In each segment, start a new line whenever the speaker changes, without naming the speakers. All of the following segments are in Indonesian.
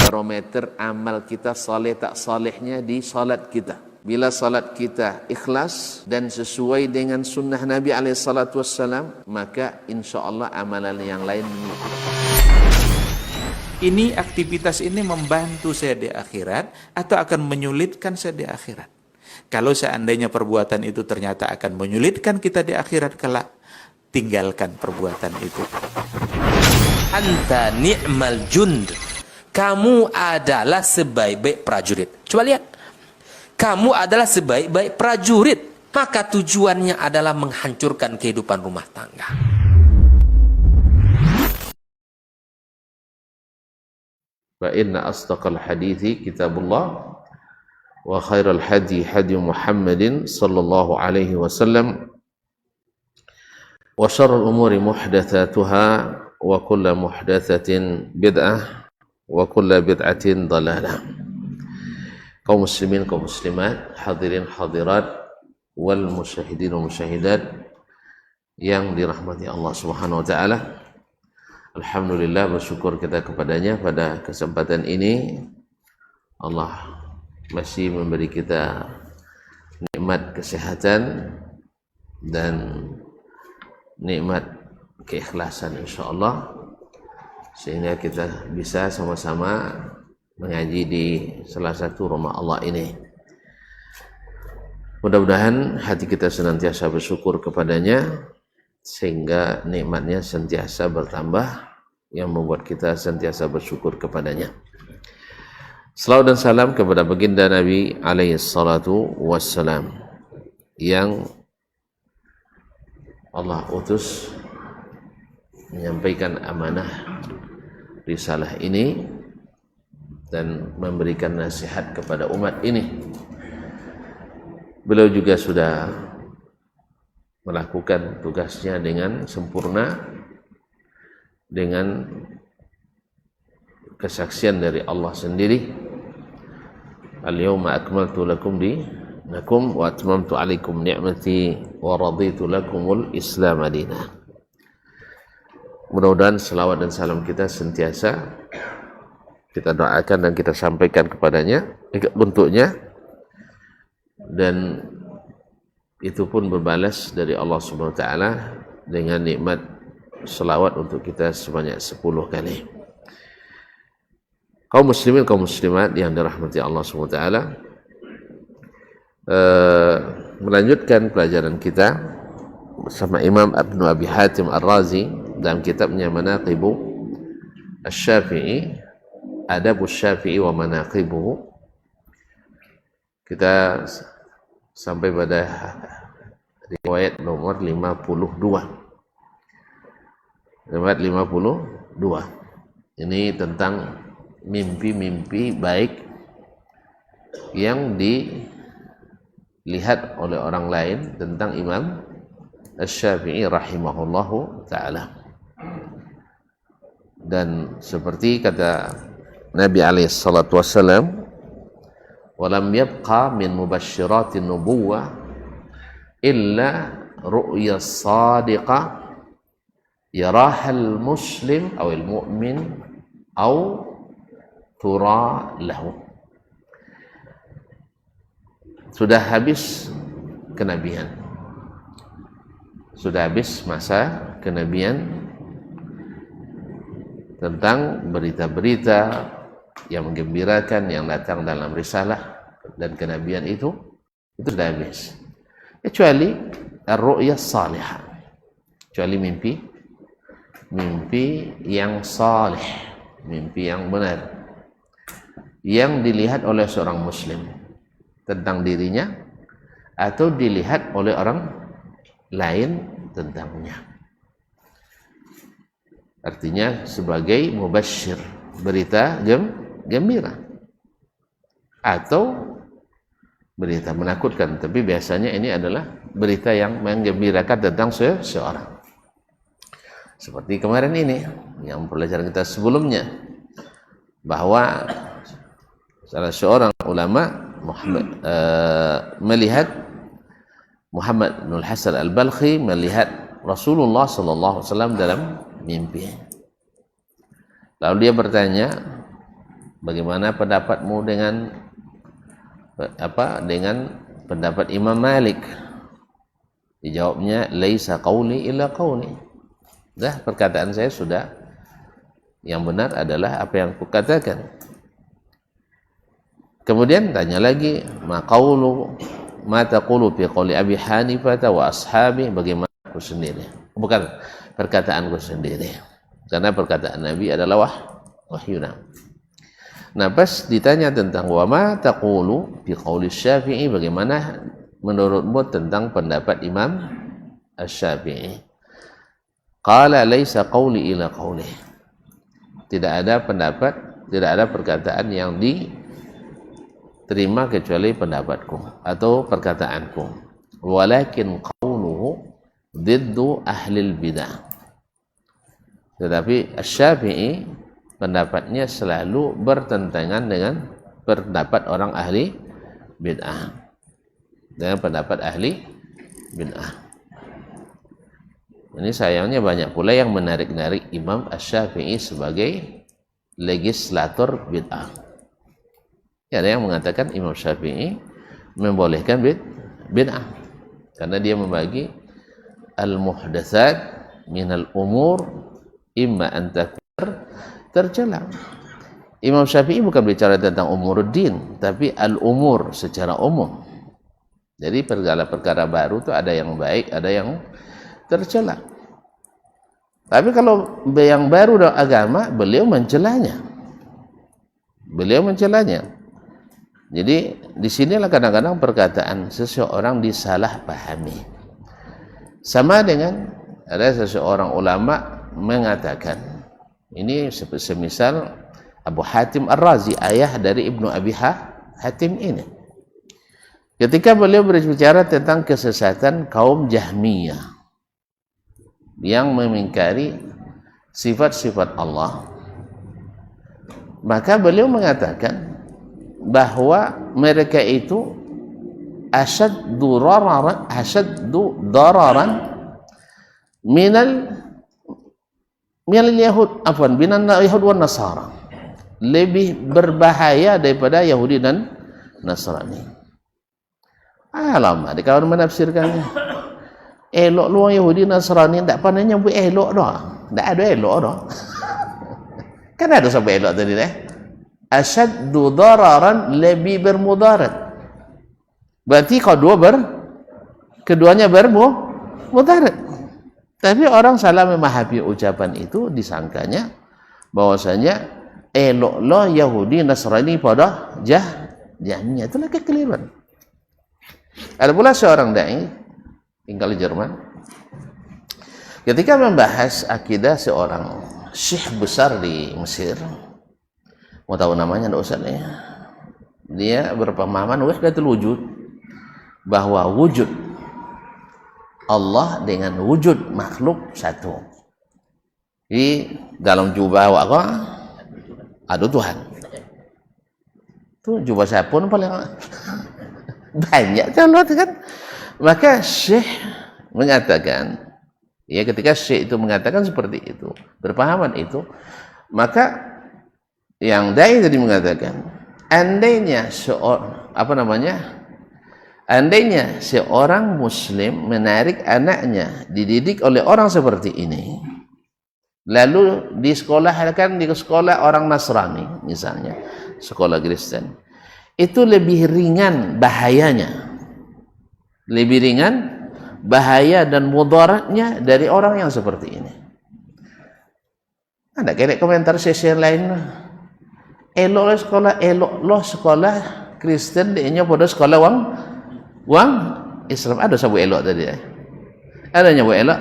barometer amal kita saleh tak salehnya di salat kita. Bila salat kita ikhlas dan sesuai dengan sunnah Nabi SAW, maka insya Allah amalan yang lain mengikuti.
Ini aktivitas ini membantu saya di akhirat atau akan menyulitkan saya di akhirat? Kalau seandainya perbuatan itu ternyata akan menyulitkan kita di akhirat kelak, tinggalkan perbuatan itu.
Anta ni'mal jund. Kamu adalah sebaik-baik prajurit. Coba lihat. Kamu adalah sebaik-baik prajurit. Maka tujuannya adalah menghancurkan kehidupan rumah tangga.
Fa inna asdaqal hadithi kitabullah wa khairal hadi hadi Muhammadin sallallahu alaihi wasallam wa syarrul umuri muhdatsatuha wa kullu muhdatsatin bid'ah wa kullu bid'atin dhalalah. Kaum muslimin, kaum muslimat, hadirin hadirat wal musyahidin wa musyahidat yang dirahmati Allah Subhanahu wa taala. Alhamdulillah, bersyukur kita kepadanya pada kesempatan ini. Allah masih memberi kita nikmat kesehatan dan nikmat keikhlasan insyaallah, sehingga kita bisa sama-sama mengaji di salah satu rumah Allah ini. Mudah-mudahan hati kita senantiasa bersyukur kepadanya sehingga nikmatnya senantiasa bertambah, yang membuat kita senantiasa bersyukur kepadanya. Salawat dan salam kepada baginda Nabi alaihi salatu wassalam yang Allah utus menyampaikan amanah risalah ini dan memberikan nasihat kepada umat ini. Beliau juga sudah melakukan tugasnya dengan sempurna, dengan kesaksian dari Allah sendiri. Al-yawma akmaltu lakum dinakum wa atmamtu alaikum ni'mati wa raditu lakumul Islam madinah. Mudah-mudahan selawat dan salam kita sentiasa kita doakan dan kita sampaikan kepadanya bentuknya, dan itu pun berbalas dari Allah Subhanahu wa taala dengan nikmat selawat untuk kita sebanyak 10 kali. Kaum muslimin, kaum muslimat yang dirahmati Allah Subhanahu wa taala, melanjutkan pelajaran kita bersama Imam Ibnu Abi Hatim Ar-Razi dalam kitabnya Manaqibu Asy-Syafi'i, Adabus Syafi'i wa Manaqibuhu. Kita sampai pada riwayat nomor 52. Riwayat 52. Ini tentang mimpi-mimpi baik yang dilihat oleh orang lain tentang Imam Asy-Syafi'i rahimahullahu ta'ala. Dan seperti kata Nabi alaihi salatu wassalam, walam yabqa min mubashshiratin nubuwah illa ru'ya sadiqah yarahal muslim awil mu'min aw tura lahu. Sudah habis kenabian, sudah habis masa kenabian tentang berita-berita yang menggembirakan yang datang dalam risalah dan kenabian itu sudah habis, kecuali ar-ru'ya salihah, kecuali mimpi yang salih, mimpi yang benar yang dilihat oleh seorang muslim tentang dirinya atau dilihat oleh orang lain tentangnya. Artinya sebagai mubasyir, berita gembira atau berita menakutkan, tapi biasanya ini adalah berita yang menggembirakan tentang seseorang. Seperti kemarin ini yang pelajaran kita sebelumnya, bahwa salah seorang ulama melihat Muhammad bin Hasan Al-Balkhi melihat Rasulullah SAW dalam mimpi. Lalu dia bertanya, Bagaimana pendapatmu dengan pendapat Imam Malik? Dijawabnya, laisa qauli illa qauli. Dah, perkataan saya sudah, yang benar adalah apa yang aku katakan. Kemudian tanya lagi, ma taqulu fi qauli Abi Hanifah wa ashabi, bagaimana aku sendiri? Bukan perkataanku sendiri. Karena perkataan Nabi adalah wahyu. Nah, pas ditanya tentang wa ma taqulu fi qauli Syafi'i, bagaimana menurutmu tentang pendapat Imam Asy-Syafi'i? Qala laisa qauli illa qauli. Tidak ada pendapat, tidak ada perkataan yang diterima kecuali pendapatku atau perkataanku. Walakin qauluhu diddu ahlil bidah. Tetapi Asy-Syafi'i pendapatnya selalu bertentangan dengan pendapat orang ahli bid'ah. Dengan pendapat ahli bid'ah. Ini sayangnya banyak pula yang menarik-narik Imam Asy-Syafi'i sebagai legislator bid'ah. Ya, ada yang mengatakan Imam Syafi'i membolehkan bid'ah karena dia membagi al-muhdatsat minal umur imma an takun tercela. Imam Syafi'i bukan bicara tentang umuruddin, tapi al-umur secara umum. Jadi perkara baru itu ada yang baik, ada yang tercela. Tapi kalau yang baru dalam agama, beliau mencelanya. Jadi disinilah kadang-kadang perkataan seseorang disalahpahami. Sama dengan ada seseorang ulama mengatakan, ini semisal Abu Hatim Ar-Razi, ayah dari Ibnu Abi Hatim ini. Ketika beliau berbicara tentang kesesatan kaum Jahmiyah yang mengingkari sifat-sifat Allah, maka beliau mengatakan bahwa mereka itu asyaddu dararan minal yahud wan nasara, lebih berbahaya daripada Yahudi dan Nasrani. Alamak, kalau menafsirkannya elok luang Yahudi Nasrani, tak pandai nyebut elok dah. Tak ada elok dah. Kan ada sampai elok tadi dah. Asyaddu dararan, lebih bermudarat. Berarti keduanya bermudarat. Tapi orang salah memahami ucapan itu, disangkanya bahwasanya eloklah Yahudi Nasrani pada Jahmiyah. Itulah kekeliruan. Ada pula seorang dai tinggal di Jerman, ketika membahas akidah seorang syekh besar di Mesir, mau tahu namanya enggak usah nih. Dia berpemahaman wahdatul wujud, bahwa wujud Allah dengan wujud makhluk satu. Di dalam jubah awak ada Tuhan. Itu jubah siapa pun paling banyak kan. Maka Syekh mengatakan, ya, ketika Syekh itu mengatakan seperti itu, berpahaman itu, maka yang dai tadi mengatakan, andainya seorang muslim menarik anaknya dididik oleh orang seperti ini, lalu disekolahkan di sekolah orang Nasrani misalnya, sekolah Kristen, itu lebih ringan bahayanya, lebih ringan bahaya dan mudaratnya dari orang yang seperti ini. Ada kayak komentar sesi lain, elok sekolah Kristen dia pada sekolah wang Islam. Ada sabu elok tadi ya? Ada nyabu elok?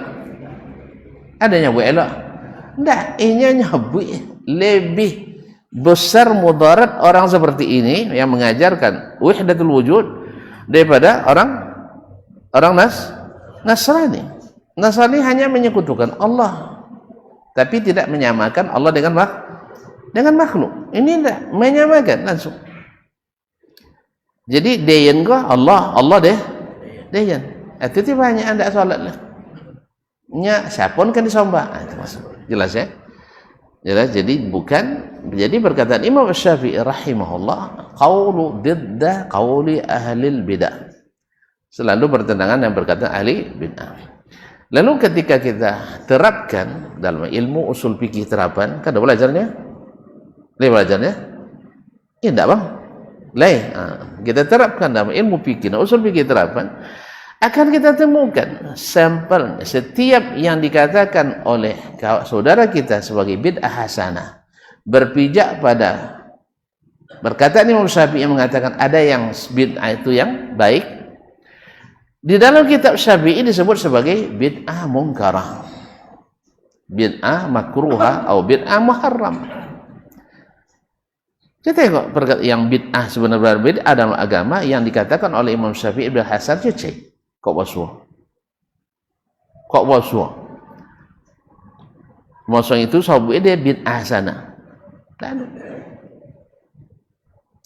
Ada nyabu elok? Enggak, inya nyabu lebih besar mudarat orang seperti ini yang mengajarkan wahdatul wujud daripada orang Nasrani. Nasrani hanya menyekutukan Allah, tapi tidak menyamakan Allah dengan makhluk. Ini tidak menyamakan langsung. Jadi deyan ko Allah deh deyan. Itu banyak anda salat lah. Nya siapun kan disembah. Itu maksud. Jelas ya? Jadi perkataan Imam Syafi'i rahimahullah qaulu didda qauli ahlil bidah, selalu bertentangan dengan perkataan ahli bid'ah. Lalu ketika kita terapkan dalam ilmu usul fikih terapan, kan ada belajarnya? Boleh belajarnya? Ya enggak bang? Kita terapkan dalam ilmu fikih dan usul fikih terapan, akan kita temukan sampelnya. Setiap yang dikatakan oleh saudara kita sebagai bid'ah hasanah berpijak pada perkataan Imam Syafi'i yang mengatakan ada yang bid'ah itu yang baik, di dalam kitab Syafi'i disebut sebagai bid'ah munkarah, bid'ah makruhah atau bid'ah muharram. Kita tengok yang bid'ah sebenarnya bid'ah dalam agama yang dikatakan oleh Imam Syafi'i bin Hasan cuci. Kok wasuh maksud itu sahabu dia bid'ah sana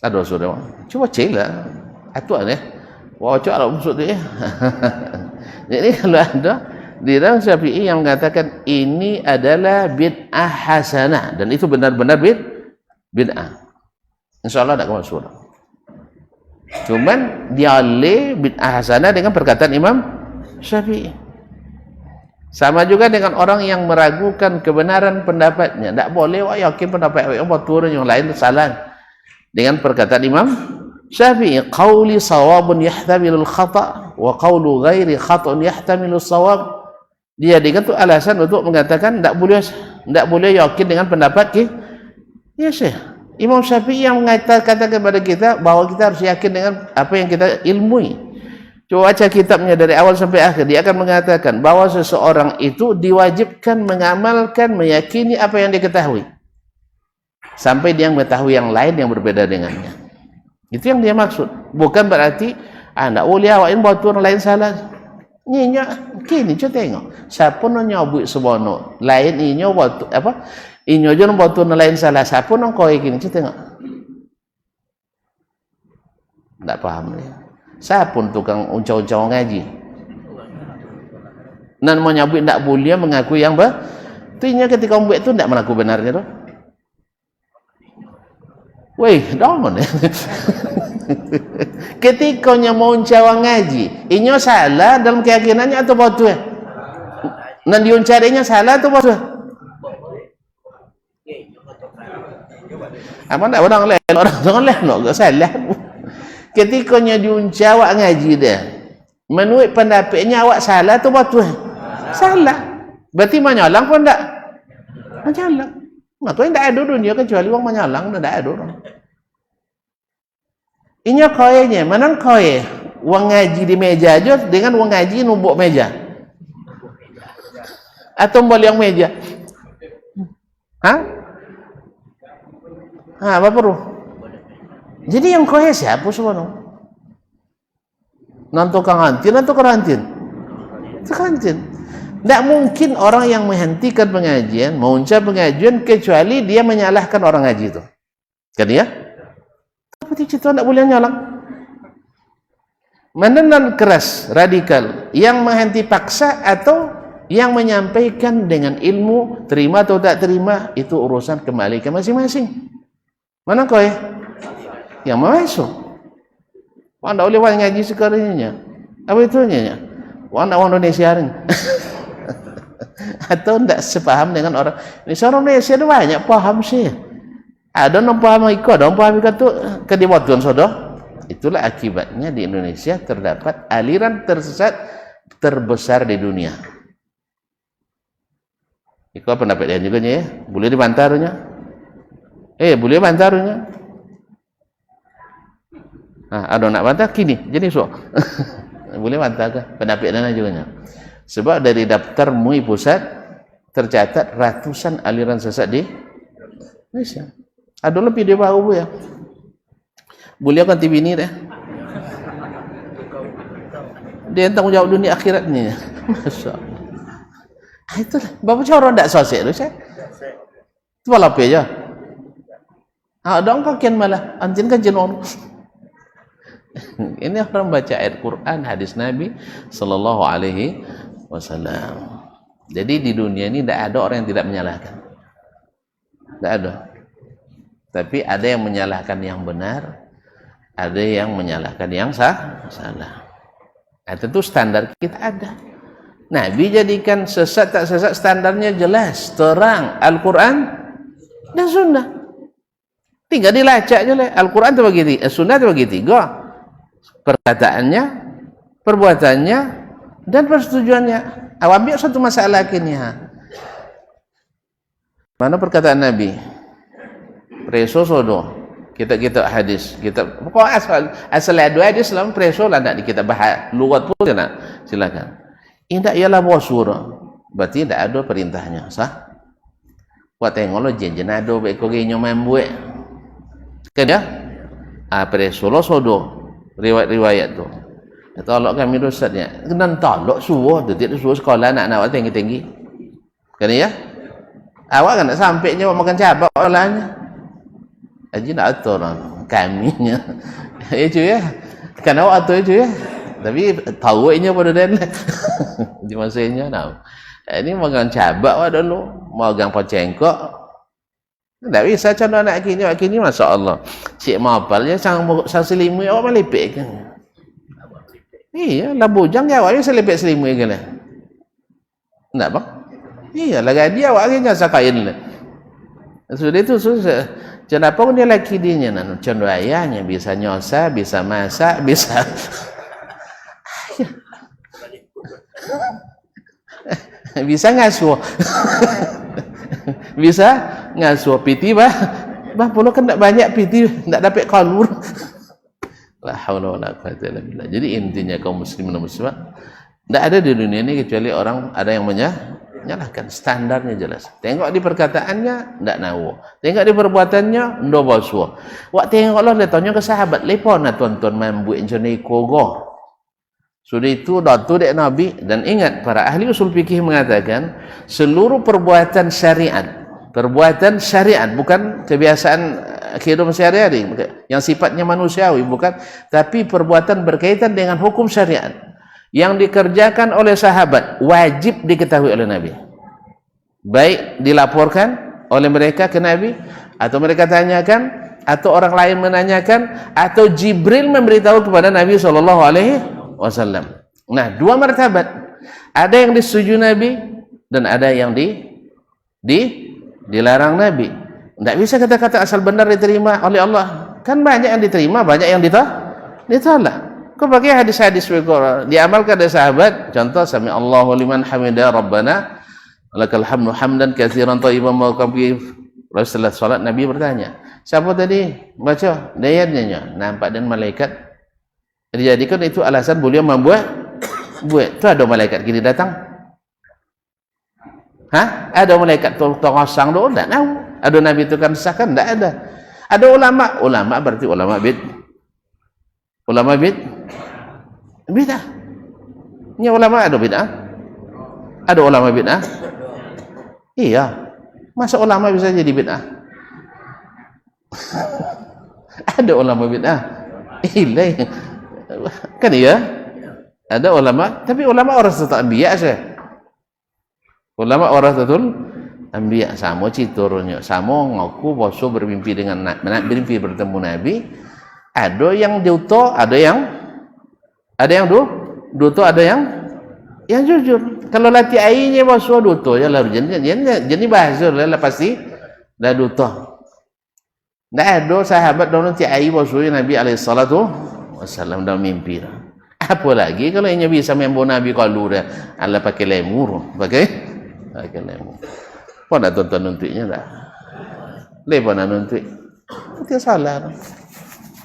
ada saudara coba cek lah atuan ya wajah lah maksud dia. Jadi kalau ada di dalam Syafi'i yang mengatakan ini adalah bid'ah hasanah dan itu benar-benar bid'ah, insyaallah tak masuk. Cuman dialih bid'ah hasanah dengan perkataan Imam Syafi'i. Sama juga dengan orang yang meragukan kebenaran pendapatnya. Tak boleh yakin pendapat yang betul, yang lain salah. Dengan perkataan Imam Syafi'i, qauli sawabun yahtamilul khata' wa qaulu ghairi khata'un yahtamilus sawab. Dia dengan itu alasan untuk mengatakan tak boleh yakin dengan pendapat ya Syekh. Imam Syafi'i yang mengatakan kepada kita bahawa kita harus yakin dengan apa yang kita ilmui. Coba baca kitabnya dari awal sampai akhir, dia akan mengatakan bahawa seseorang itu diwajibkan mengamalkan, meyakini apa yang dia ketahui sampai dia mengetahui yang lain yang berbeda dengannya. Itu yang dia maksud. Bukan berarti tak boleh awak ini buat orang lain salah. Nyinya kini coba tengok siapa nak nyabut sebono lain ini buat apa inyo je buat tu lain salah siapa nang kau gini cuba tengok tak paham ni siapa tukang uncau-uncau ngaji nan mau nyabut tak boleh mengaku yang tu inyo ketika membuat tu tak mengaku benarnya tu weh dong ketika nya mau uncau ngaji inyo salah dalam keyakinannya atau betul nan diuncarinya salah atau betul. Apa nak orang lain nak salah. Ketika nya diuncap awak ngaji dia, menurut pendapatnya awak salah tu betul. Salah. Berarti menyalang pun tak? Menyalang. Makanya tak ada dunia kecuali orang menyalang dah tak ada orang. Inya koyenya, mana koye? Wang ngaji di meja aja dengan wang ngaji numbuk meja. Atau boleh yang meja. Apa perlu? Jadi yang kohe siapa sebenarnya? Nanti kantin atau karantin? Itu kantin. Tidak mungkin orang yang menghentikan pengajian, menguncap pengajian kecuali dia menyalahkan orang ngaji itu. Kan ya? Tapi itu tidak boleh nyalang. Mana nan keras, radikal, yang menghenti paksa atau yang menyampaikan dengan ilmu, terima atau tak terima, itu urusan kembali ke masing-masing. Mana kau ya? Yang masuk. Wang tak boleh ngaji sekarangnya. Apa itunya? Wang nak orang Indonesia ni. Atau tak sepaham dengan orang. Ini orang Indonesia tu banyak paham sih. Ada orang paham ikut, ada orang paham ikut tu kedibuatan saudara. Itulah akibatnya di Indonesia terdapat aliran tersesat terbesar di dunia. Ikut pendapat dia juga ya. Boleh dibantarnya. Boleh bantarnya. Ada nak bantah kini jadi so. Boleh bantah ke pendapat dana juga. Sebab dari daftar MUI pusat tercatat ratusan aliran sesat di Indonesia. Ada lebih dia baru ya. Boleh kan TV ni dah. Dia tanggung jawab dunia akhiratnya. Masya-Allah. Itulah. Berapa cara tak sosial tu saya? Tu malah apa je. Dong kau kian malah anjin kan jenon. Ini orang baca ayat Quran, hadis Nabi sallallahu alaihi wasallam. Jadi di dunia ini tidak ada orang yang tidak menyalahkan. Tidak ada. Tapi ada yang menyalahkan yang benar, ada yang menyalahkan yang salah. Nah, tentu standar kita ada. Nabi jadikan sesat tak sesat standarnya jelas, terang, Al-Quran dan Sunnah. Tinggal dilacak je lah. Al-Quran itu bagi tiga, Sunnah itu bagi tiga. Perkataannya, perbuatannya, dan persetujuannya. Awak ambil satu masalah kini. Mana perkataan Nabi? Preso sodo. Kita hadis. Kita pokok asal ada hadis dalam preso lah nak kita bahas. Lugat pun nak. Silakan. Indak ialah bosur. Berarti tidak ada perintahnya. Sah? Buat tengok lo jenjen ada baik kau genyo membuat. Kan ya? Preso lo sodo. Riwayat-riwayat tu. Tolok kami dosatnya. Dan tolok suruh. Tidak suruh sekolah anak-anak tinggi-tinggi. Kan ya? Awak kan nak sampai je makan cabak olahnya. Haji nak atur kaminya. Cuy ya. Kan awak atur cuy ya. Tapi tahunya pada dan di masanya nak. Ini makan cabak awak dulu. Makan pocengkok. Tak bisa contoh anak kini masya-Allah. Cik mapal je sang selimut awak melipik kan. Iya, lah bujang dia awak bisa lipik selimut kan. Nak bang? Iya, lah dia awak kan sakain lah. Sudah itu susah. Kenapa dia laki dia nan contoh ayahnya bisa nyosa, bisa masak, bisa bisa ngasuh. Bisa ngasuh piti bah perlu kan tak banyak piti tak dapat kalur. La haula wala quwwata illa billah. Jadi intinya kaum muslimin dan muslimat tidak ada di dunia ini kecuali orang ada yang menyalahkan. Standarnya jelas. Tengok di perkataannya tidak nahu. Tengok di perbuatannya ndak basuh. Wak tengoklah dia tanya ke sahabat, lepo nak tonton membuat jeniko go. Sudah itu datu dek Nabi. Dan ingat para ahli usul fikih mengatakan seluruh perbuatan syariat bukan kebiasaan kehidupan sehari-hari yang sifatnya manusiawi, bukan, tapi perbuatan berkaitan dengan hukum syariat yang dikerjakan oleh sahabat wajib diketahui oleh Nabi, baik dilaporkan oleh mereka ke Nabi, atau mereka tanyakan, atau orang lain menanyakan, atau Jibril memberitahu kepada Nabi SAW. Nah, dua martabat, ada yang disetujui Nabi dan ada yang dilarang Nabi. Tidak bisa kata-kata asal benar diterima oleh Allah. Kan banyak yang diterima, banyak yang ditolak. Kau pakai hadis-hadis diamalkan dari sahabat. Contoh, sami Allahu liman hamidah Rabbana lakal hamdu hamdan katsiran thayyiban mubarakan. Rasulullah salat Nabi bertanya, siapa tadi baca ayatnya? Nampak dan malaikat. Dijadikan itu alasan beliau membuat. Itu ada malaikat kini datang. Ada malaikat tongosang do tak tahu. Ada Nabi itu kan sahkan? Tak ada. Ada ulama berarti ulama bid'ah. Ini ulama ada bid'ah? Ada ulama bid'ah? Iya. Masa ulama bisa jadi bid'ah? Ada ulama bid'ah? Iya. Kan iya? Ada ulama, tapi ulama warasatul anbiya saja. Ulama warasatul anbiya sama citurnya, sama ngaku boso bermimpi dengan bermimpi bertemu Nabi. Ada yang duto, ada yang duto, ada yang jujur. Kalau lati airnya boso duto ya lah jadi bahasa lah pasti dah duto. Tidak ada sahabat dalam lati air boso Nabi alaihissalatu wassalam dalam mimpi. Apalagi kalau ini bisa membawa Nabi kalau dah Allah pakai lemur, pakai lemur. Kau nak tonton nuntuknya dah. Lepas nak nuntuk, itu salah.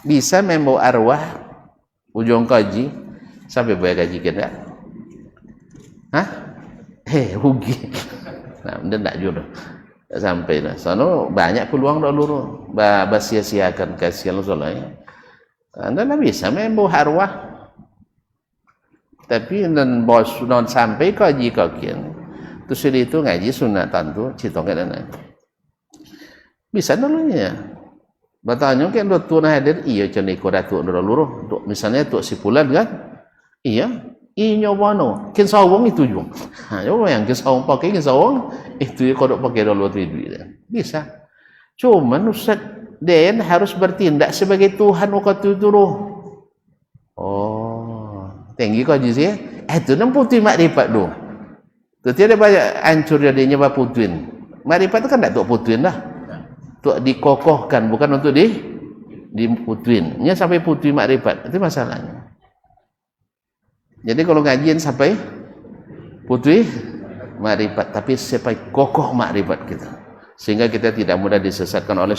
Bisa membawa arwah ujung kaji sampai bayar kaji kita. Rugi. Nah, dia tak jodoh. Tak sampai dah. Soalnya banyak peluang dah luru. Sia-siakan kasihan soalnya. Anda tak bisa membawa arwah. Tapi dan bos non sampai kaji kakian. Terus itu ngaji sunat tantu citongnya dan bisa dulunya. Bertanya kan doktor hadir, iya cina ikut datuk dulu. Misalnya tu si Fulan kan, iya, nyobono, kin sawong itu juga. Coba yang kin sawong pakai kin sawong itu kodok pakai dulu tu bisa. Cuman Ustaz Den harus bertindak sebagai Tuhan waktu itu roh. Oh, tinggi kau je sih. Itu nam putih makrifat tu. Tu tiada banyak hancur jadinya baputuin. Makrifat tu kan tak tok putuin lah. Tok dikokohkan, bukan untuk diputuin. Nya sampai putih makrifat. Itu masalahnya. Jadi kalau ngajian sampai putih makrifat, tapi sampai kokoh makrifat kita. Sehingga kita tidak mudah disesatkan oleh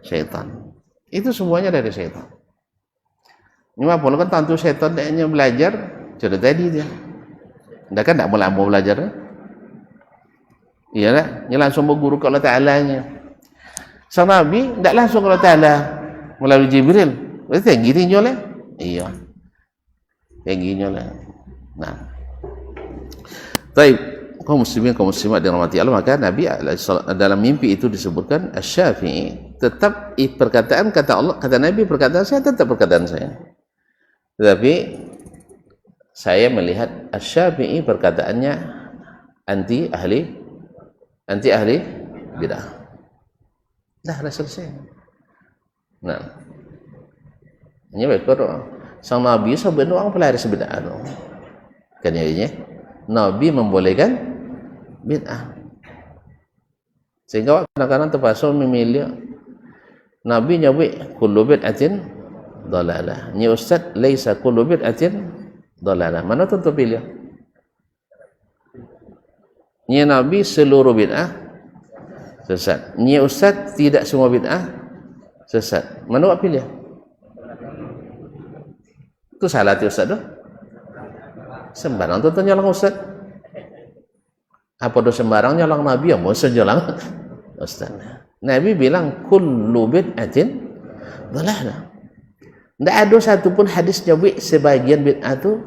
syaitan. Itu semuanya dari syaitan. Ini apa kan tentu syaitan dia belajar sudah tadi dia. Dah kan tak mau belajar. Iya lah, dia langsung berguru ke Allah Ta'ala-nya. Sang Nabi tak langsung ke Allah Ta'ala melalui Jibril. Berarti tinggi tinjolnya. Iya. Tingginya lah. Nah. Baik, kaum muslimin kaum muslimat dirahmati Allah, maka Nabi dalam mimpi itu disebutkan Asy-Syafi'i, tetap perkataan kata Allah, kata Nabi perkataan saya tetap perkataan saya. Tetapi saya melihat Asy-Syafi'i perkataannya anti ahli bidah. Dah selesai. Nah. Ini betul. Sang Nabi sebenarnya orang pelari bid'ah tu. Kan ya, Nabi membolehkan bid'ah. Sehingga kadang-kadang terpaksa memilih Nabi nyebut kullu bid'atin dalalah. Ni ustaz laisa kullu bid'atin dalalah. Mana tentu pilih? Ni Nabi seluruh bid'ah sesat. Ni ustaz tidak semua bid'ah sesat. Mana awak pilih? Itu salah tu ustaz tu. Sembarang tu nyolong ustaz. Apa tu sembarang nyolong Nabi, yang mau nyolong ustaz. Nabi bilang kullu bid'atin dalalah. Tak ada satu pun hadis nyebut sebagian bid'ah tu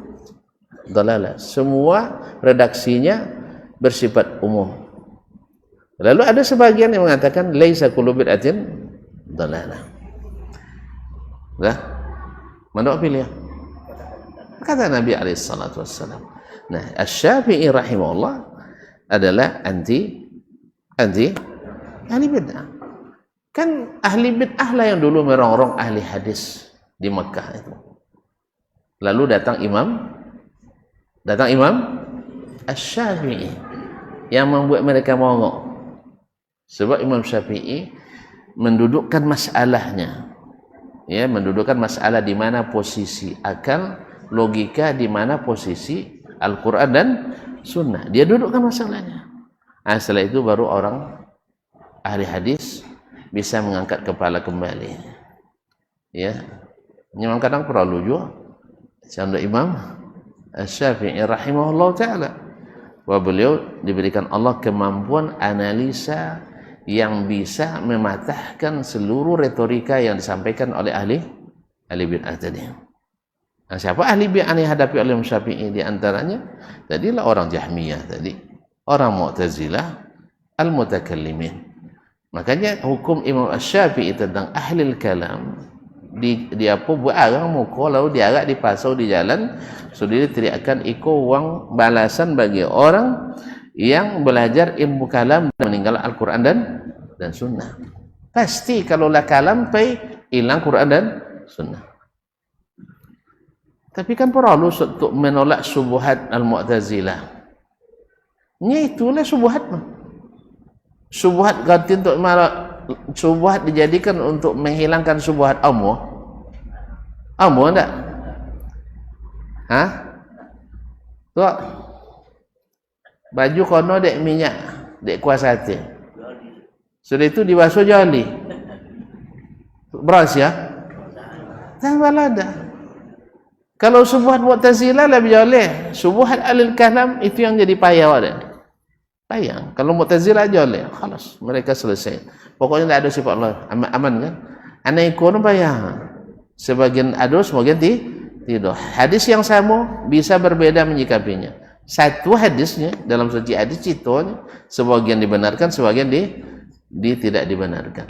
dalalah. Semua redaksinya bersifat umum. Lalu ada sebagian yang mengatakan laisa kullu bid'atin dalalah. Dah? Mana pilih? Kata Nabi alaihissalatu wassalam. Nah, Asy-Syafi'i rahimahullah adalah anti ahli bid'ah. Kan ahli bid'ah lah yang dulu merongrong ahli hadis di Mekah itu. Lalu datang Imam Asy-Syafi'i yang membuat mereka mongok. Sebab Imam Syafi'i mendudukkan masalahnya. Ya, mendudukkan masalah di mana posisi akal, logika, di mana posisi Al-Quran dan Sunnah. Dia dudukkan masalahnya. Nah, setelah itu baru orang ahli hadis bisa mengangkat kepala kembali. Ya, memang kadang perlu juga. Contoh Imam Asy-Syafi'i rahimahullah ta'ala. Bahwa beliau diberikan Allah kemampuan analisa yang bisa mematahkan seluruh retorika yang disampaikan oleh ahli bid'ah tadi. Nah, siapa ahli bid'ah yang dihadapi oleh Imam Syafi'i? Di antaranya tadilah orang Jahmiyah tadi, orang Mu'tazilah, al-mutakallimin. Makanya hukum Imam Asy-Syafi'i tentang ahli kalam di apa buat arang muka lalu diarak dipasau di jalan sudah diteriakkan ikut uang balasan bagi orang yang belajar ilmu kalam dan meninggal Al-Quran dan Sunnah. Pasti kalau lah kalam pai hilang Quran dan Sunnah. Tapi kan perlu untuk menolak subuhat Al-Mu'tazilah. Ini itulah subuhat. Subuhat ganti untuk subuhat dijadikan untuk menghilangkan subuhat Allah. Allah enggak? Hah? Tuh. Baju kono dek minyak, dek kuah sate. Sudah itu dibasuh jali. Beras ya? Tambah lada. Kalau subuhat Mu'tazilah lebih joleh. Subuhat alil kalam itu yang jadi payah ada. Payah. Kalau Mu'tazilah joleh, khalas, mereka selesai. Pokoknya tidak ada sifat Allah. Aman kan? Anak ikut payah. Sebagian ada, sebagian tidak. Hadis yang sama bisa berbeda menyikapinya. Satu hadisnya dalam suci hadis citonya sebagian dibenarkan, sebagian tidak dibenarkan.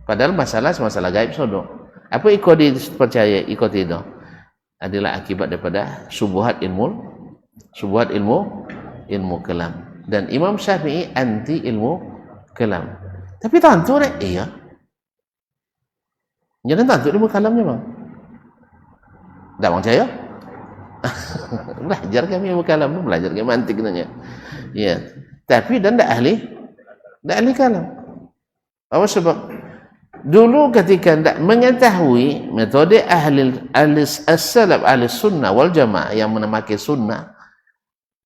Padahal masalah gaib sodo. Apa ikut dipercaya, ikut tidak? Adalah akibat daripada subuhat ilmu kalam. Dan Imam Syafi'i anti ilmu kalam. Tapi tentu deh, iya. Jadi tentu dia kalamnya bang. Tak bang saya? Belajar kami kalam, belajar kami mantik nanya. Ya. Tapi dan tak ahli kalam. Apa sebab? Dulu ketika tidak mengetahui metode ahli as-salaf, ahli sunnah wal jamaah yang memakai sunnah,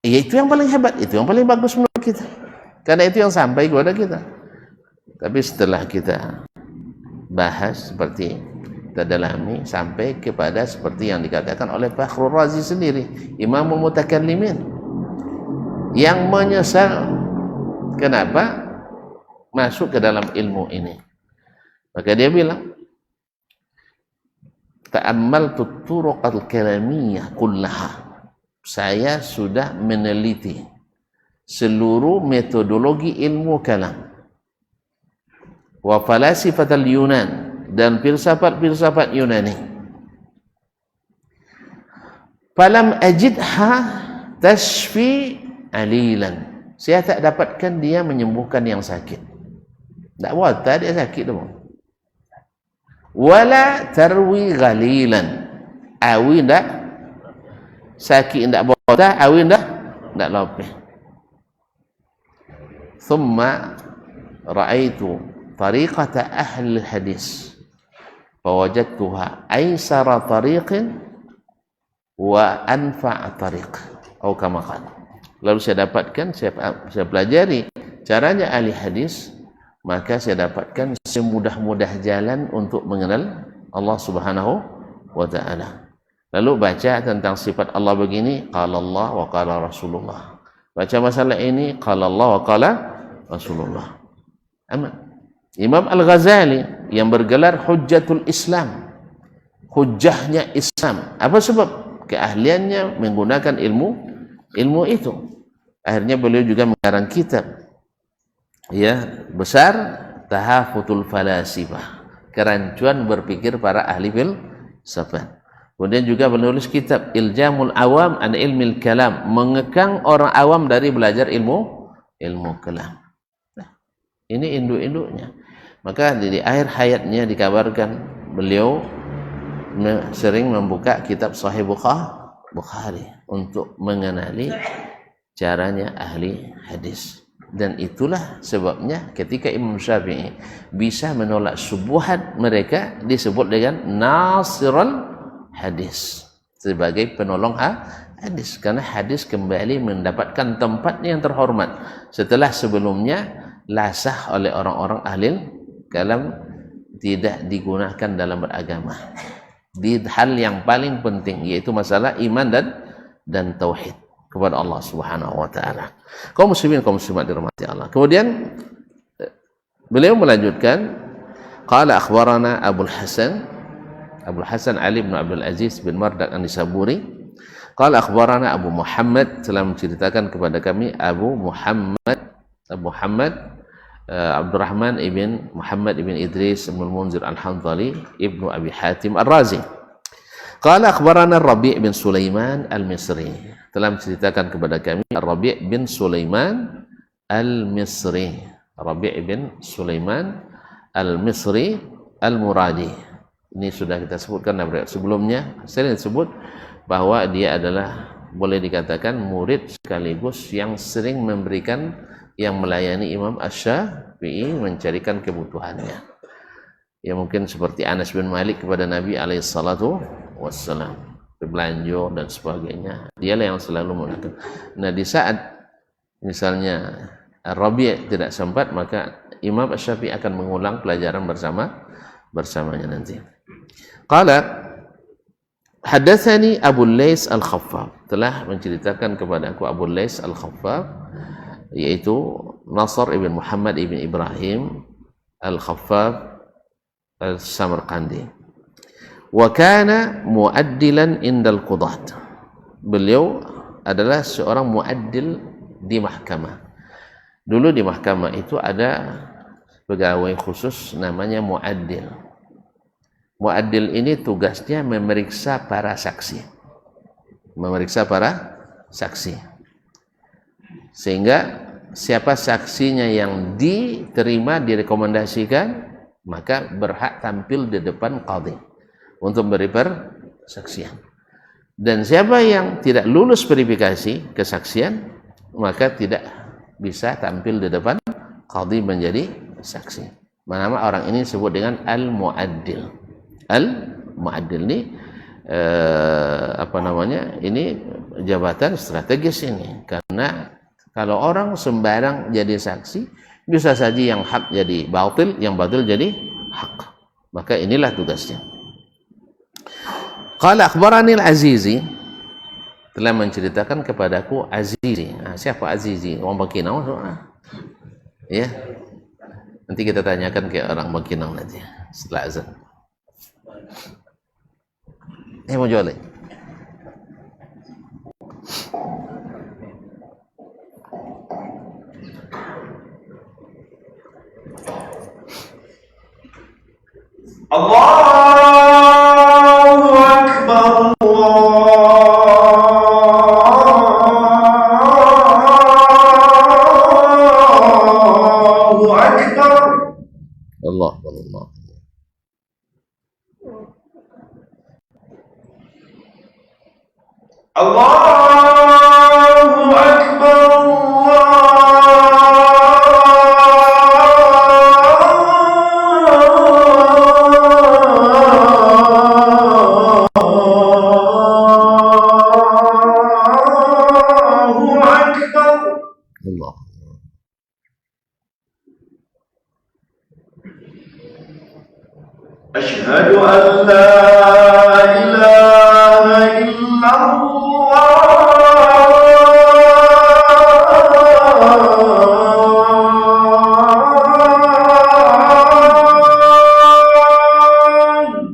ya itu yang paling hebat, itu yang paling bagus menurut kita. Karena itu yang sampai kepada kita. Tapi setelah kita bahas seperti kita dalami sampai kepada seperti yang dikatakan oleh Fakhrul Razi sendiri, Imamul Mutakallimin, yang menyesal kenapa masuk ke dalam ilmu ini. Maka dia bilang, ta'ammaltu turuqal kalamiyah kullaha. Saya sudah meneliti seluruh metodologi ilmu kalam. Wa falasifatal Yunan, dan filsafat Yunani. Falam ajidha tashfi alilan. Saya tak dapatkan dia menyembuhkan yang sakit. Tak buat, tak dia sakit tu. Wala tarwi ghalilan, awi ndak sakit ndak botah, awi ndak lopeh. Thumma ra'aitu tariqata ahli hadis fawajadtuha aisara tariqin wa anfa'a tariq, atau kama qala. Lalu saya dapatkan, saya pelajari caranya ahli hadis, maka saya dapatkan semudah-mudah jalan untuk mengenal Allah Subhanahu wa ta'ala. Lalu baca tentang sifat Allah begini, qala Allah wa qala Rasulullah. Baca masalah ini, qala Allah wa qala Rasulullah. Aman. Imam Al-Ghazali yang bergelar Hujjatul Islam, hujjahnya Islam. Apa sebab? Keahliannya menggunakan ilmu itu. Akhirnya beliau juga mengarang kitab ya besar, Tahafutul Falasifah, kerancuan berpikir para ahli filsafat. Kemudian juga menulis kitab Iljamul Awam an Ilmil Kalam, mengekang orang awam dari belajar ilmu kalam. Nah, ini induk-induknya. Maka di akhir hayatnya dikabarkan beliau sering membuka kitab Sahih Bukhari untuk mengenali caranya ahli hadis. Dan itulah sebabnya ketika Imam Syafi'i bisa menolak subuhat mereka, disebut dengan nasirul hadis, sebagai penolong hadis, karena hadis kembali mendapatkan tempatnya yang terhormat setelah sebelumnya lasah oleh orang-orang ahli kalam, tidak digunakan dalam beragama di hal yang paling penting, yaitu masalah iman dan tauhid kepada Allah Subhanahu wa taala. Kaum muslimin, kaum muslimat dirahmati Allah. Kemudian beliau melanjutkan, qala akhbarana Abul Hasan Ali bin Abdul Aziz bin Mardak An-Nisaburi, qala akhbarana Abu Muhammad, telah menceritakan kepada kami Abu Muhammad Abdurrahman ibn Muhammad ibn Idris ibn Munzir Al-Hanzali ibnu Abi Hatim Ar-Razi. Qala akhbarana Rabi' bin Sulaiman Al-Misri, telah menceritakan kepada kami Rabi' bin Sulaiman Al-Misri, Rabi' bin Sulaiman Al-Misri Al-Muradi. Ini sudah kita sebutkan sebelumnya, saya disebut bahwa dia adalah boleh dikatakan murid sekaligus yang sering memberikan, yang melayani Imam Asy-Syafi'i mencarikan kebutuhannya. Ya mungkin seperti Anas bin Malik kepada Nabi alaihissalatu wassalam, berbelanja dan sebagainya. Dialah yang selalu mengatakan. Nah, di saat misalnya Rabi' tidak sempat, maka Imam Asy-Syafi'i akan mengulang pelajaran bersamanya nanti. Qala hadatsani Abu Lais Al-Khaffaf, telah menceritakan kepada aku Abu Lais Al-Khaffaf, yaitu Nasr ibn Muhammad ibn Ibrahim Al-Khaffaf Al-Samarqandi. Wa kana muaddilan indal qudat. Beliau adalah seorang muaddil di mahkamah. Dulu di mahkamah itu ada pegawai khusus namanya muaddil. Muaddil ini tugasnya memeriksa para saksi. Sehingga siapa saksinya yang diterima, direkomendasikan, maka berhak tampil di depan qadhi untuk memberi persaksian. Dan siapa yang tidak lulus verifikasi kesaksian, maka tidak bisa tampil di depan qadhi menjadi saksi. Nama orang ini disebut dengan al-mu'addil. Al-mu'addil ini ini jabatan strategis ini, karena kalau orang sembarang jadi saksi, bisa saja yang hak jadi batil, yang batil jadi hak. Maka inilah tugasnya. Qala akhbarani al-Azizi, telah menceritakan kepadaku Azizi. Siapa Azizi? Orang Bangkinang. Ya. Nanti kita tanyakan ke orang Bangkinang nanti setelah azan. Mau jual lagi?
Allahu Akbar, Allahu Akbar.
Allah Allah.
Allahu Akbar, Allahu Akbar.
Allah.
Asyhadu an la ilaha illallah.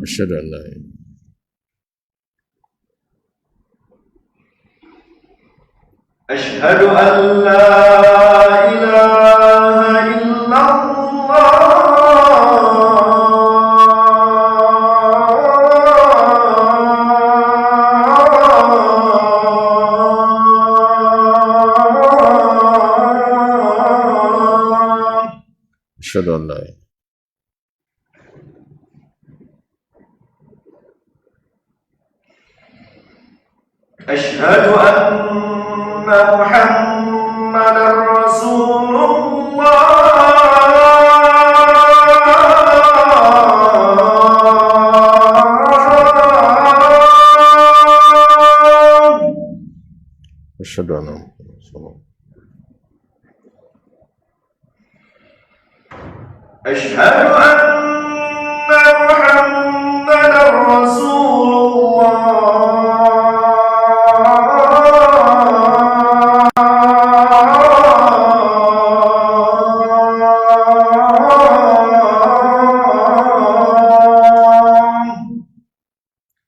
Asyhadu an la ilaha.
Asyhadu an la ilaha illallah.
Asyhadu an la ilaha.
Asyhadu anna Muhammadar Rasulullah.
Asyhadu anna Rasulullah.
Asyhadu anna Muhammadar Rasulullah.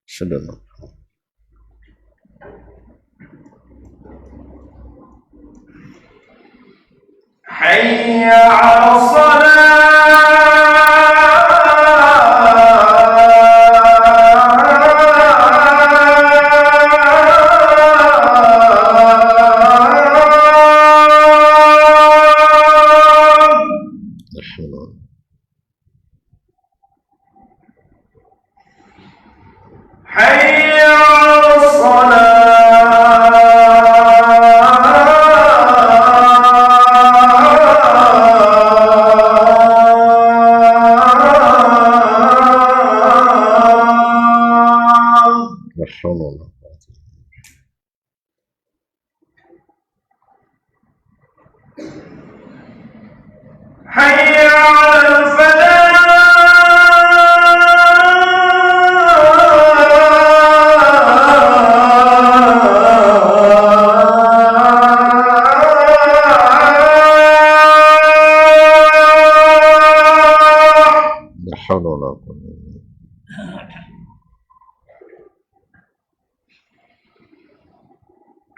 Asyhadu anna.
Hayya 'ala Hayya 'ala
La hawla wala quwwata.
Hayya 'alal falah.
La hawla wala quwwata.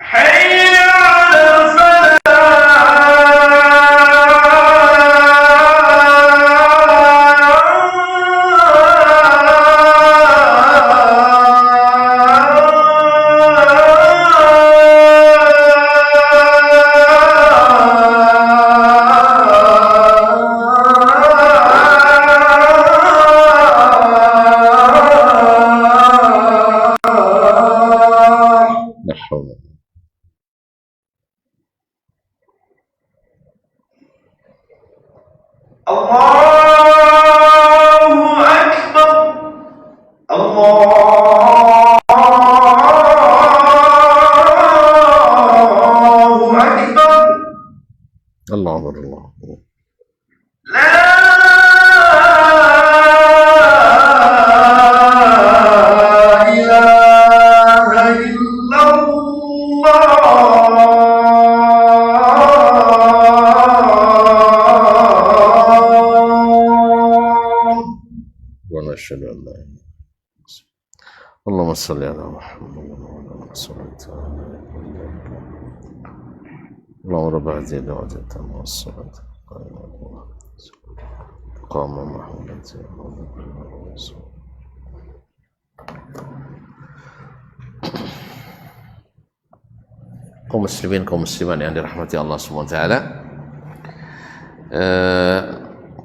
Hayya 'alal
haula.
Allahu Akbar. Allahu Akbar.
Allahu Akbar.
La ilaha illallah.
Wa nashhadu an la ilaha illallah. Allahumma salli ala Muhammad wa ala ali sallallahu اللهم رب هذه الدعوة التامة والصلاة قام محمد kaum muslimin kaum muslimat yang dirahmati Allah Subhanahu wa taala.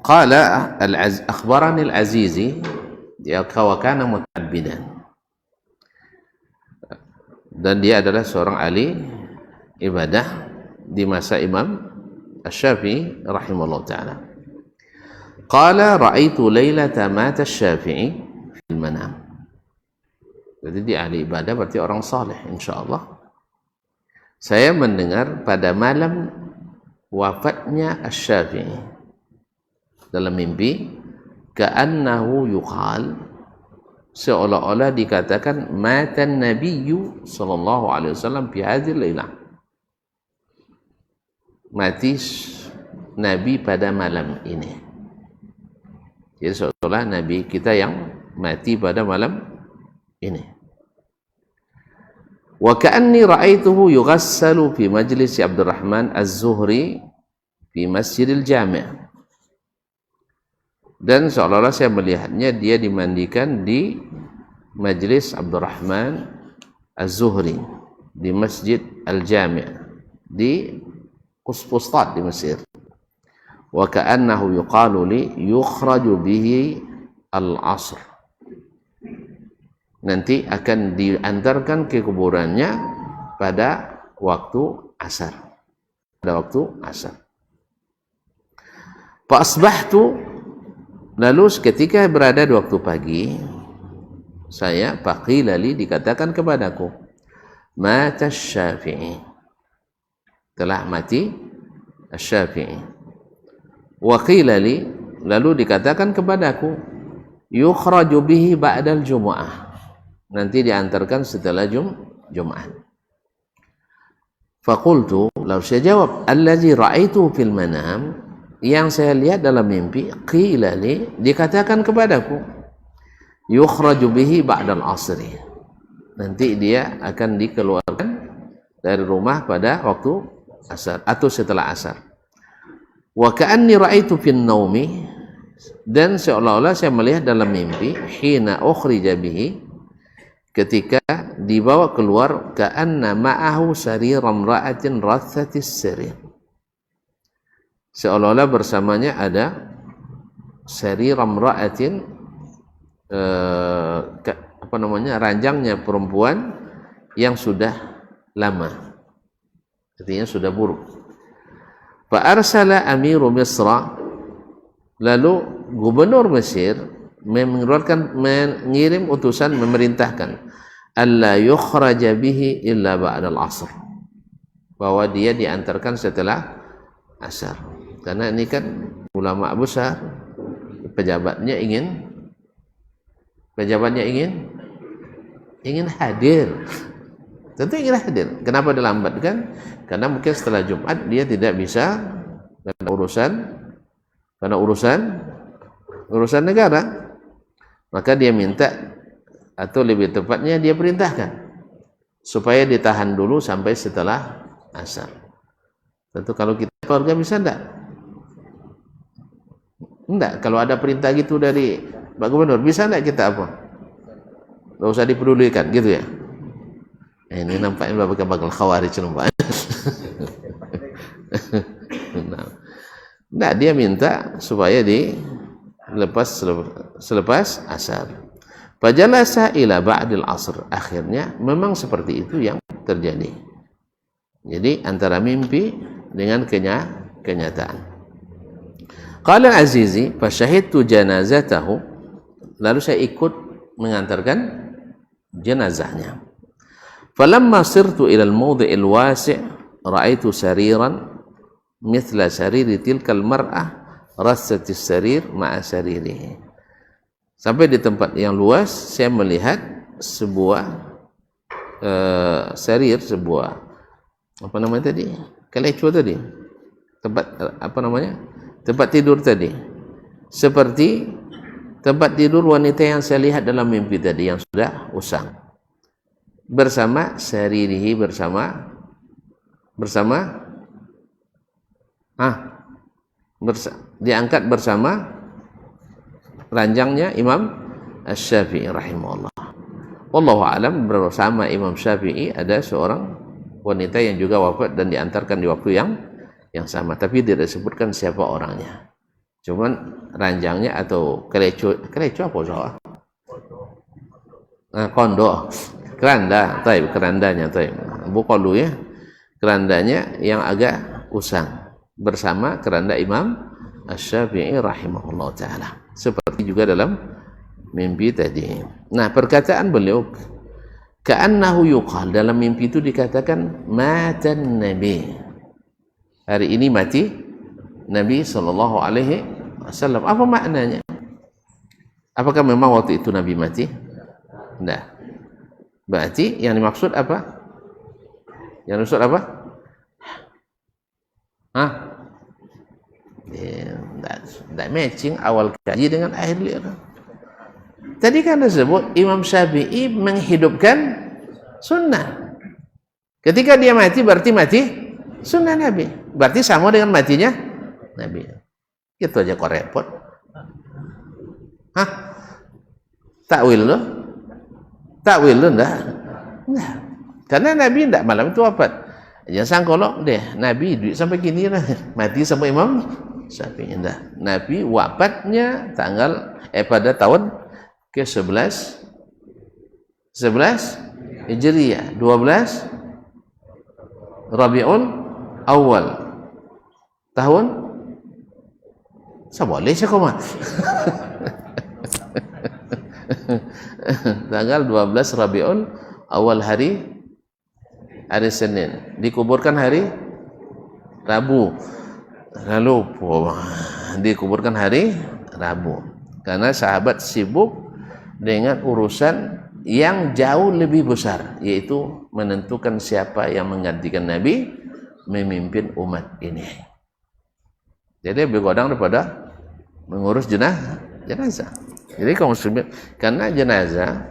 Qala akhbarani al-Azizi wa kana muta'abbidan, dan dia adalah seorang ahli ibadah di masa Imam Asy-Syafi'i rahimahullah ta'ala. Qala ra'aitu lailata mata Asy-Syafi'i fil manam. Jadi dia ahli ibadah, berarti orang saleh insyaallah. Saya mendengar pada malam wafatnya Asy-Syafi'i dalam mimpi, ka'annahu yuqal, seolah-olah dikatakan matan nabiyyu sallallahu alaihi wasallam fi hadhihi lailah, mati Nabi pada malam ini. Jadi seolah Nabi kita yang mati pada malam ini. Wa ka'anni ra'aituhu yughassalu fi majlis Abdurrahman Az-Zuhri fi Masjidil Jami'. Dan seolah-olah saya melihatnya dia dimandikan di majlis Abdurrahman Az-Zuhri di Masjid Al-Jami' di Qusqustat di Mesir. Wa ka'annahu yuqalu li yukhraju bihi al-'asr. Nanti akan diantarkan ke kuburannya pada waktu asar. Pada waktu asar. Fa asbahtu, lalu ketika berada di waktu pagi, saya faqila li, dikatakan kepadaku, mata Asy-Syafi'i, telah mati Asy-Syafi'i. Wa qila li, lalu dikatakan kepadaku, yukhraju bihi ba'dal jumu'ah, nanti diantarkan setelah Jumat. Faqultu, lalu saya jawab, allazi ra'aitu fil manam, yang saya lihat dalam mimpi, qila li, dikatakan kepadaku, yukhraju bihi ba'dal asri, nanti dia akan dikeluarkan dari rumah pada waktu asar atau setelah asar. Wa ka'anni ra'aitu fin naumi, dan seolah-olah saya melihat dalam mimpi, hina ukhrija bihi, ketika dibawa keluar, ka'anna ma'ahu sariram ra'atin rathatis sarir, seolah-olah bersamanya ada sariram ra'atin, ranjangnya perempuan yang sudah lama, artinya sudah buruk. Fa arsala amiru Misra, lalu gubernur Mesir mengirim utusan, memerintahkan, alla yukhraja bihi illa ba'dal asr, bahwa dia diantarkan setelah asar. Karena ini kan ulama besar, pejabatnya ingin hadir. Tentu ingin hadir. Kenapa dilambatkan? Karena mungkin setelah Jumat dia tidak bisa, karena urusan negara. Maka dia minta, atau lebih tepatnya dia perintahkan, supaya ditahan dulu sampai setelah asar. Tentu kalau kita keluarga bisa enggak? Enggak. Kalau ada perintah gitu dari Pak Gubernur, bisa enggak kita apa? Enggak usah dipedulikan gitu ya. Ini nampaknya bakal khawarij nampak. Nah, dia minta supaya selepas asar. Fajalasa ila ba'dil asr. Akhirnya memang seperti itu yang terjadi. Jadi antara mimpi dengan kenyataan. Qala Azizi, fasyahidtu janazatahu, lalu saya ikut mengantarkan jenazahnya. Falamma sirtu ila al-mawdi' al-wasi' ra'aitu sariran mithla sariri tilkal mar'ah rassati sarir ma'a saririhi. Sampai di tempat yang luas saya melihat sebuah sarir, sebuah apa namanya tadi? Keleco tadi. Tempat apa namanya? Tempat tidur tadi. Seperti tempat tidur wanita yang saya lihat dalam mimpi tadi yang sudah usang. Bersama saririhi, diangkat bersama ranjangnya Imam Asy-Syafi'i rahimahullah. Wallahu a'lam, bersama Imam Syafi'i ada seorang wanita yang juga wafat dan diantarkan di waktu yang sama, tapi tidak disebutkan siapa orangnya. Cuman ranjangnya atau keleco apa salah? Kondo, keranda, kerandanya, bukan dulu ya, kerandanya yang agak usang bersama keranda Imam Asy-Syafi'i rahimahullah ta'ala, seperti juga dalam mimpi tadi. Nah, perkataan beliau ka'annahu yuqal, dalam mimpi itu dikatakan matan nabi, hari ini mati Nabi sallallahu alaihi wasallam. Apa maknanya? Apakah memang waktu itu Nabi mati? Tidak. Berarti yang dimaksud apa? Yang dimaksud apa? Tidak matching awal kaji dengan akhir lihat. Tadi kan disebut Imam Syafi'i menghidupkan sunnah. Ketika dia mati berarti mati sunnah Nabi. Berarti sama dengan matinya Nabi. Itu aja kok repot. Takwil lo? Takwil lo enggak? Enggak. Karena Nabi enggak malam itu wafat. Jangan sangkolok deh, Nabi duit sampai gini lah, mati sama Imam Syafi'i. Enggak. Nabi wafatnya pada tahun ke-11 Hijriah, 12 Rabiul Awal tahun boleh saya koma tanggal 12 Rabiul Awal, hari Senin, dikuburkan hari Rabu, lalu dikuburkan hari Rabu karena sahabat sibuk dengan urusan yang jauh lebih besar, yaitu menentukan siapa yang menggantikan Nabi memimpin umat ini. Jadi begodang daripada mengurus jenazah. Jadi kaum muslimin, karena jenazah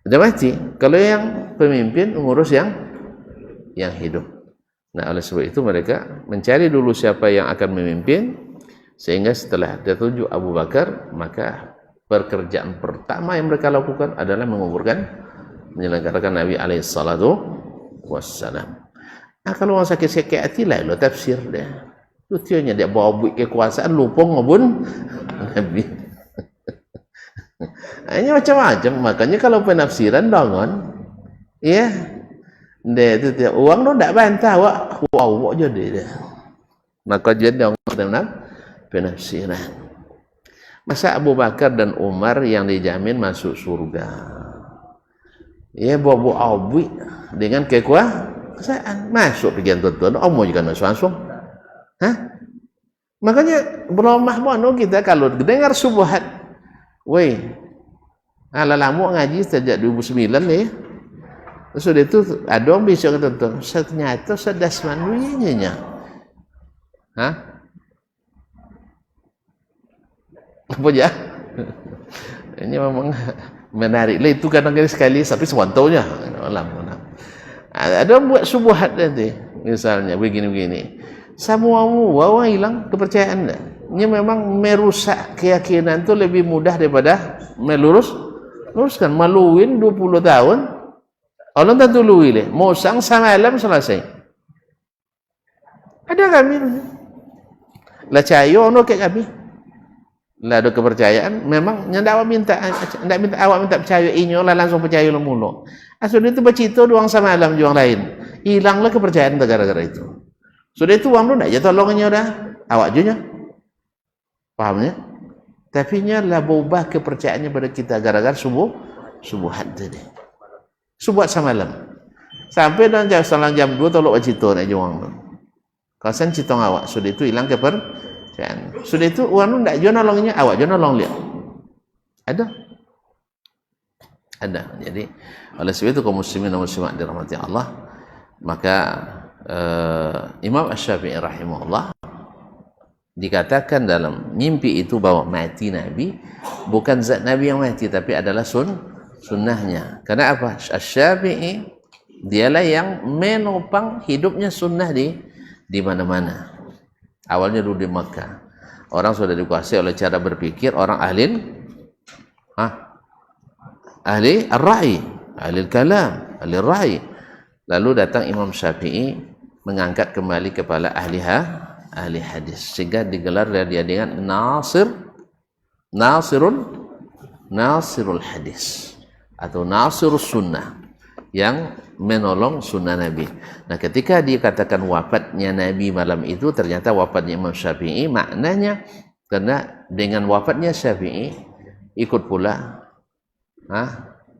sudah mati, kalau yang pemimpin mengurus yang hidup. Nah, oleh sebab itu mereka mencari dulu siapa yang akan memimpin, sehingga setelah ditunjuk Abu Bakar, maka pekerjaan pertama yang mereka lakukan adalah menyelenggarakan Nabi alaihi salatu wassalam. Kalau orang sakit-sakit hati lah lo tafsir dia. Tujuannya dia bawa buat kekuasaan, lupa ngobun Nabi. Ini macam-macam. Makanya kalau penafsiran dongon, ya, dia uang lo tidak bantah, wow jadi dia. Maka jadi dongon penafsiran. Masa Abu Bakar dan Umar yang dijamin masuk surga? Ya, bawa Abu dengan kekuasaan masuk pikiran tuan-tuan. Allah juga masuk langsung. Makanya beromah mono kita kalau dengar subuhat, lama ngaji sejak 2009 nih. Sudah itu ada orang bisa kata tuan, ternyata sedas manunya. Apa aja? Ini memang menarik lah itu kadang-kadang sekali, tapi sewantonya. Ada orang buat subuhat nanti, misalnya begini-begini. Semua orang hilang kepercayaan. Ini memang merusak keyakinan itu lebih mudah daripada meluruskan. Maluin 20 tahun, Allah tentu luwile. Mau sang samalam selesai. Ada kami. Lah cayo ono kayak kami. Lah ada kepercayaan, memang ndak awak minta percaya inyo lah langsung percaya lo mulu. Sudah itu bercita doang sama alam juang lain. Hilanglah kepercayaan gara-gara itu. Sudah itu uang lu ndak ya tolongnya dah. Awak juga. Pahamnya? Tapi nya lah berubah kepercayaannya pada kita gara-gara subuhat tadi. Subuhat sama alam. Sampai dalam jam 2 tolong bercita nak juang tu. Kawasan citong awak sudah itu hilang kepercayaan. Sudah itu uang lu ndak jual nolongnya, awak jual nolong dia. Ada. Jadi oleh sebab itu kaum muslimin dan muslimat dirahmati Allah, maka Imam Asy-Syafi'i rahimahullah dikatakan dalam mimpi itu bahwa mati Nabi bukan zat Nabi yang mati, tapi adalah sunnahnya. Karena apa? Asy-Syafi'i dialah yang menopang hidupnya sunnah di mana-mana. Awalnya dulu di Makkah, orang sudah dikuasai oleh cara berpikir orang ahli ar-ra'i, ahli al-kalam, ahli ar-ra'i. Lalu datang Imam Syafi'i mengangkat kembali kepala ahli hadis, sehingga digelar dia dengan Nasirul hadis atau Nasirus sunnah, yang menolong sunnah Nabi. Nah, ketika dikatakan wafatnya Nabi malam itu, ternyata wafatnya Imam Syafi'i, maknanya karena dengan wafatnya Syafi'i ikut pula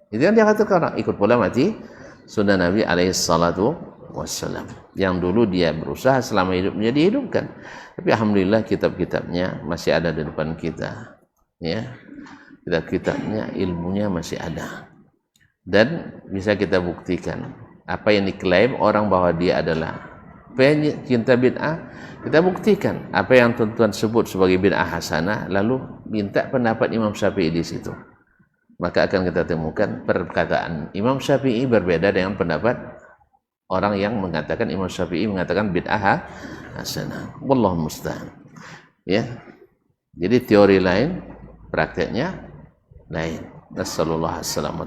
itu yang dia katakan orang ikut pula mati sunnah Nabi alaihi salatu wassalam, yang dulu dia berusaha selama hidupnya dihidupkan. Tapi alhamdulillah kitab-kitabnya masih ada di depan kita, ya. Kitab-kitabnya, ilmunya masih ada, dan bisa kita buktikan apa yang diklaim orang bahwa dia adalah pencinta bid'ah. Kita buktikan apa yang tuan-tuan sebut sebagai bid'ah hasanah, lalu minta pendapat Imam Syafi'i di situ. Maka akan kita temukan perkataan Imam Syafi'i berbeda dengan pendapat orang yang mengatakan Imam Syafi'i mengatakan bid'ah hasanah. Wallahu musta'an. Ya. Jadi teori lain, prakteknya lain. Nasallallahu alaihi wasallam.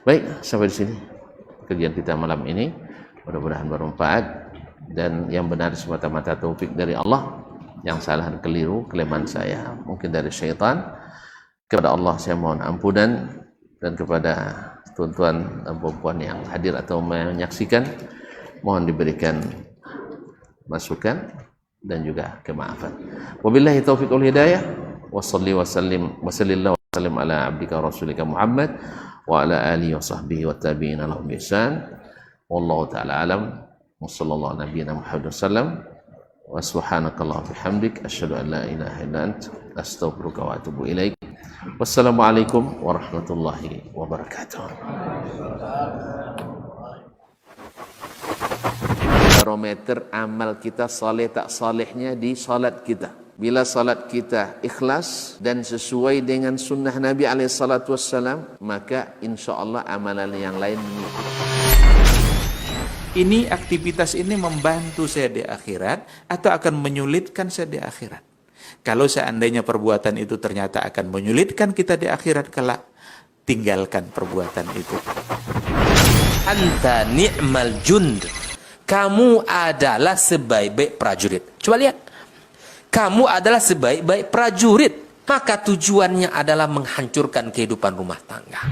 Baik, sampai di sini kajian kita malam ini. Mudah-mudahan bermanfaat, dan yang benar semata-mata taufik dari Allah, yang salah dan keliru kelemahan saya mungkin dari syaitan. Kepada Allah saya mohon ampunan, dan kepada tuan-tuan dan puan-puan yang hadir atau menyaksikan mohon diberikan masukan dan juga kemaafan. Wabillahi taufiq wal hidayah. Wassalli wasallim wasallallahu wasallim ala abdika rasulika Muhammad wa ala alihi wa sahbihi wa tabi'in lahum bi ihsan. Wallahu ta'ala alam. Wa sallallahu nabiyana Muhammad sallam. Wa subhanakallahumma bihamdik asyhadu an la ilaha illa anta astaghfiruka wa atubu ilaik. Wassalamualaikum warahmatullahi wabarakatuh. Barometer amal kita saleh tak salehnya di salat kita. Bila salat kita ikhlas dan sesuai dengan sunnah Nabi SAW, maka insya Allah amalan yang lain mengikuti.
Ini aktivitas ini membantu saya di akhirat atau akan menyulitkan saya di akhirat? Kalau seandainya perbuatan itu ternyata akan menyulitkan kita di akhirat kelak, tinggalkan perbuatan itu.
Anta ni'mal jund. Kamu adalah sebaik-baik prajurit. Coba lihat. Kamu adalah sebaik-baik prajurit. Maka tujuannya adalah menghancurkan kehidupan rumah tangga.